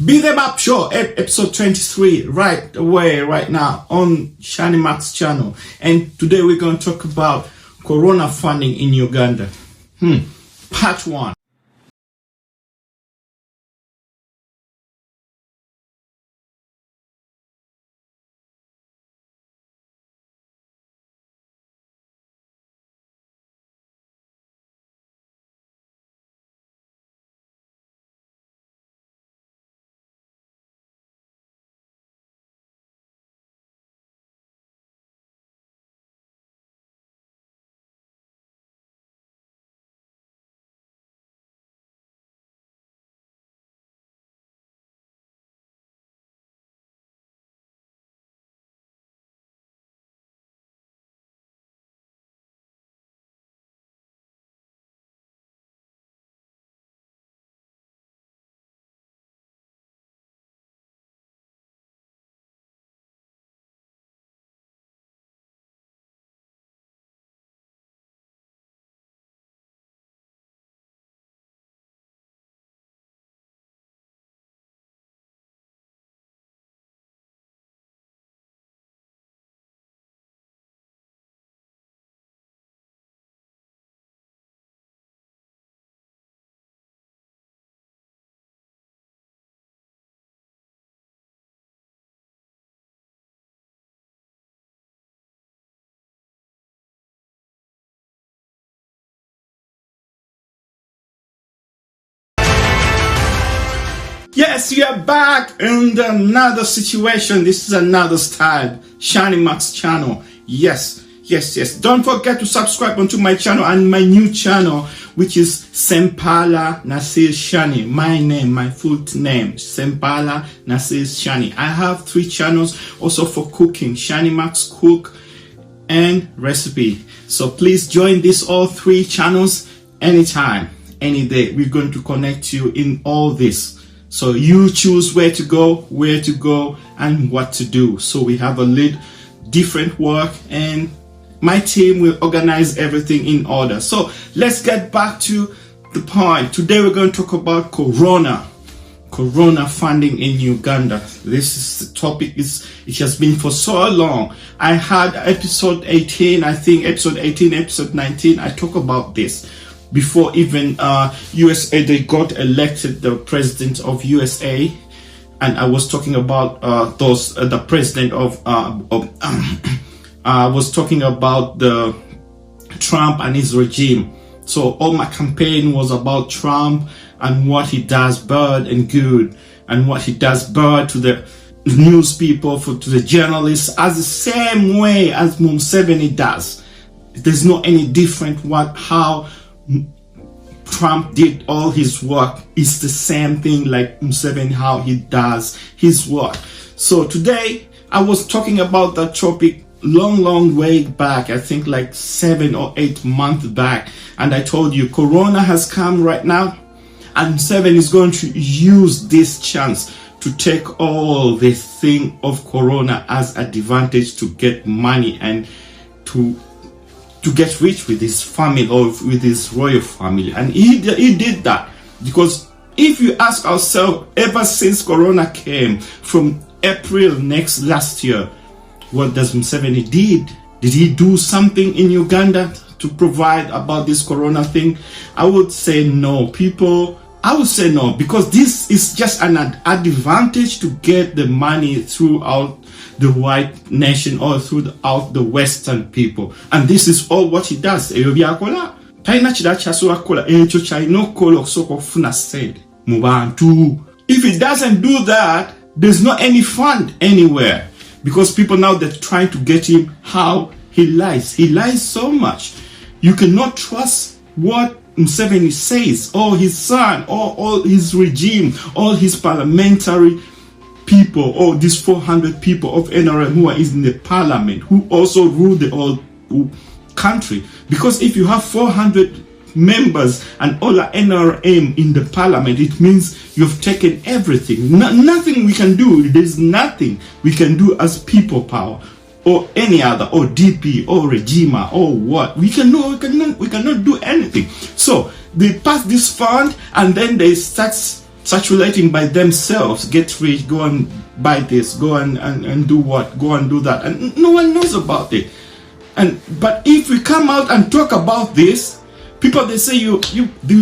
Beat 'em up show, episode 23, right away, right now on Shani Max channel. And today we're going to talk about Corona funding in Uganda. Part 1. Yes, we are back in another situation. This is another style. Shani Max channel. Yes. Don't forget to subscribe onto my channel and my new channel, which is Sempala Nasir Shani. My name, my full name, Sempala Nasir Shani. I have 3 channels also for cooking. Shani Max Cook and Recipe. So please join these all 3 channels anytime, any day. We're going to connect you in all this. So you choose where to go, and what to do. So we have a little different work, and my team will organize everything in order. So let's get back to the point. Today we're going to talk about Corona funding in Uganda. This is the topic. It has been for so long. I had episode 18, I think episode 18, episode 19. I talk about this. Before even USA, they got elected the president of USA, and I was talking about the president of I was talking about the Trump and his regime. So all my campaign was about Trump and what he does bad and good, and what he does bad to the news people, to the journalists, as the same way as Museveni does. There's no any different how Trump did all his work. Is the same thing like Museveni, how he does his work. So today I was talking about that topic long way back, I think like 7 or 8 months back, and I told you Corona has come right now, and Museveni is going to use this chance to take all this thing of Corona as advantage to get money and to get rich with his family or with his royal family. And he did that, because if you ask ourselves, ever since Corona came from April last year, what does Museveni did? Did he do something in Uganda to provide about this Corona thing? I would say no. I would say no, because this is just an advantage to get the money throughout the white nation or throughout the Western people. And this is all what he does. If he doesn't do that, there's not any fund anywhere, because people now, they're trying to get him how he lies. He lies so much. You cannot trust what Museveni says, or his son, or all his regime, all his parliamentary people, or these 400 people of NRM who are in the parliament, who also rule the whole country. Because if you have 400 members and all are NRM in the parliament, it means you've taken everything. Nothing we can do. There's nothing we can do as people power or any other, or DP or Regima or what. We cannot do anything. So they pass this fund, and then they start circulating by themselves, get rich, go and buy this, go and do what, go and do that, and no one knows about it. But if we come out and talk about this, people, they say you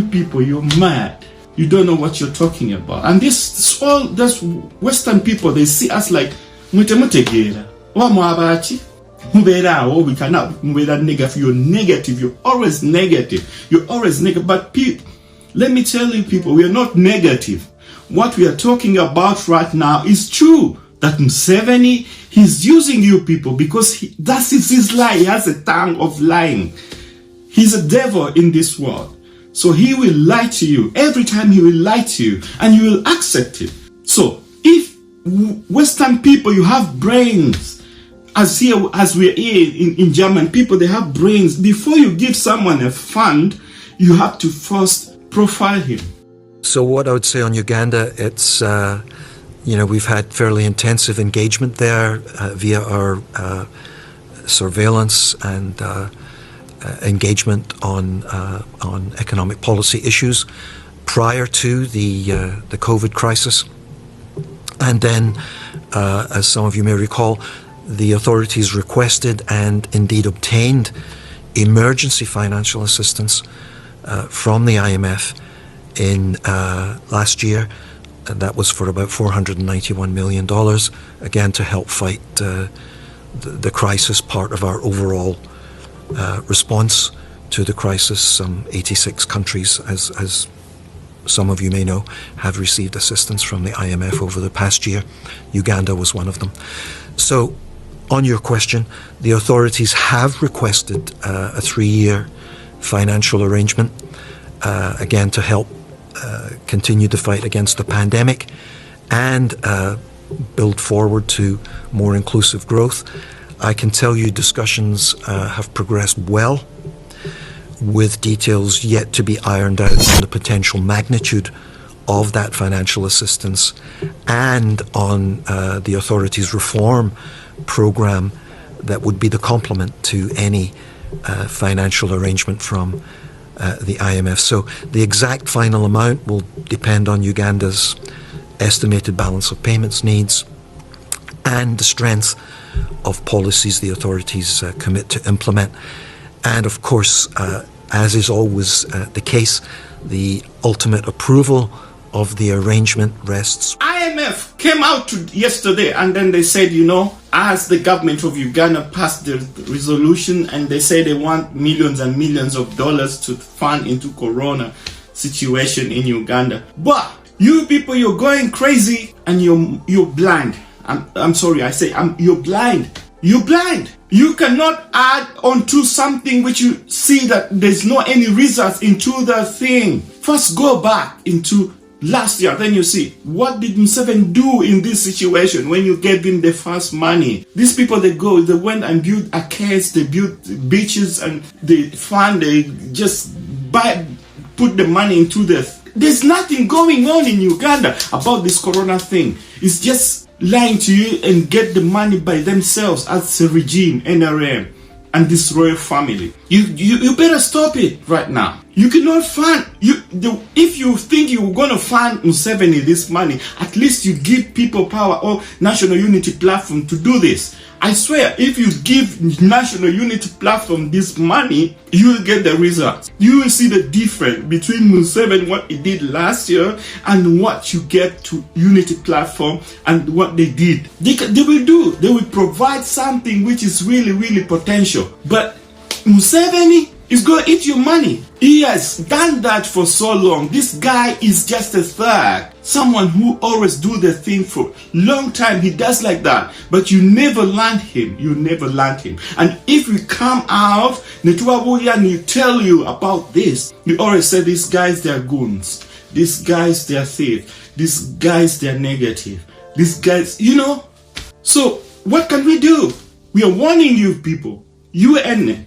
people, you're mad, you don't know what you're talking about. And this Western people, they see us like mutemutegera wamwabachi mubera, we cannot mubera negative. You're negative, you're always negative, but let me tell you people, we are not negative. What we are talking about right now is true, that Museveni, he's using you people because that's his lie. He has a tongue of lying. He's a devil in this world. So he will lie to you. Every time he will lie to you and you will accept it. So if Western people, you have brains, as we're here in German, people, they have brains. Before you give someone a fund, you have to first profile him. So what I would say on Uganda, it's, we've had fairly intensive engagement there via our surveillance and engagement on economic policy issues prior to the COVID crisis. And then, as some of you may recall, the authorities requested and indeed obtained emergency financial assistance from the IMF in last year. And that was for about $491 million, again to help fight the crisis, part of our overall response to the crisis. Some 86 countries, as some of you may know, have received assistance from the IMF over the past year. Uganda was one of them. So, on your question, the authorities have requested a 3-year financial arrangement, again to help continue the fight against the pandemic and build forward to more inclusive growth. I can tell you discussions have progressed well, with details yet to be ironed out on the potential magnitude of that financial assistance and on the authorities' reform program that would be the complement to any financial arrangement from the IMF. So the exact final amount will depend on Uganda's estimated balance of payments needs and the strength of policies the authorities commit to implement. And of course, as is always the case, the ultimate approval of the arrangement rests. IMF came out yesterday and then they said, as the government of Uganda passed the resolution and they say they want millions and millions of dollars to fund into corona situation in Uganda. But you people, you're going crazy and you're blind. I'm sorry, you're blind. You're blind. You cannot add onto something which you see that there's no any results into the thing. First go back into last year, then you see what did Museveni do in this situation when you gave him the first money. These people, they went and built arcades, they built beaches, and they just put the money into there's nothing going on in Uganda about this corona thing. It's just lying to you and get the money by themselves as a regime, NRM, and this royal family. You better stop it right now. You cannot fund, if you think you're going to fund Museveni this money, at least you give people power or National Unity Platform to do this. I swear, if you give National Unity Platform this money, you will get the results. You will see the difference between Museveni, what he did last year, and what you get to Unity Platform and what they did. They will provide something which is really, really potential. But Museveni is going to eat your money. He has done that for so long. This guy is just a thug. Someone who always do the thing for long time. He does like that. But you never land him. You never land him. And if we come out, and you tell you about this, you always say these guys, they're goons. These guys, they're thieves. These guys, they're negative. These guys, So what can we do? We are warning you people. UN,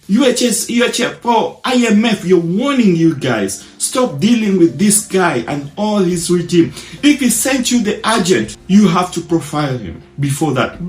UHS, UHF, IMF, you're warning you guys. Stop dealing with this guy and all his regime. If he sent you the agent, you have to profile him before that.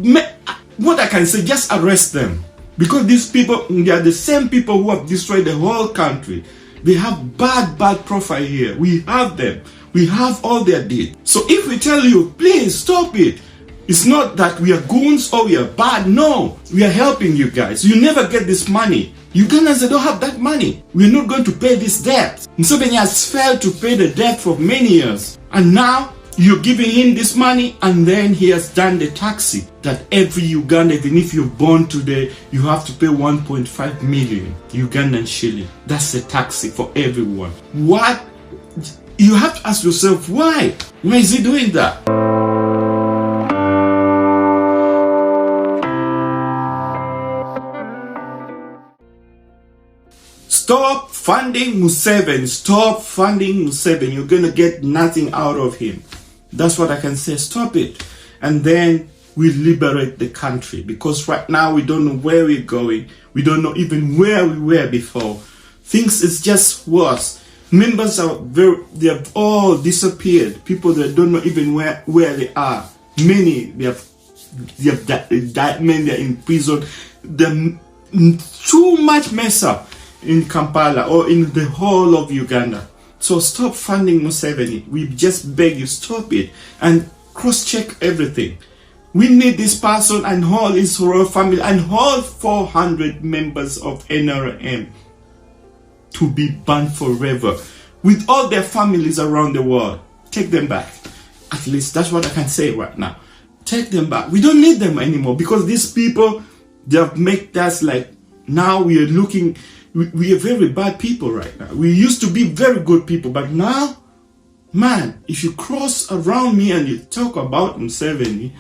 What I can say, just arrest them. Because these people, they are the same people who have destroyed the whole country. They have bad profile here. We have them. We have all their deeds. So if we tell you, please stop it, it's not that we are goons or we are bad. No, we are helping you guys. You never get this money. Ugandans, they don't have that money. We're not going to pay this debt. Museveni has failed to pay the debt for many years. And now you're giving him this money, and then he has done the taxi that every Ugandan, even if you're born today, you have to pay 1.5 million Ugandan shilling. That's the taxi for everyone. What? You have to ask yourself, why? Why is he doing that? Stop funding Museveni. Stop funding Museveni. You're going to get nothing out of him. That's what I can say. Stop it. And then we liberate the country. Because right now we don't know where we're going. We don't know even where we were before. Things is just worse. Members they have all disappeared. People that don't know even where they are. Many, they have died. Many are in prison. Too much mess up in Kampala or in the whole of Uganda. So stop funding Museveni. We just beg you, stop it and cross-check everything. We need this person and all his royal family and all 400 members of NRM to be banned forever with all their families around the world. Take them back. At least that's what I can say right now. Take them back. We don't need them anymore because these people, they have made us like, now we are looking, we are very bad people right now. We used to be very good people, but now, man, if you cross around me and you talk about Museveni,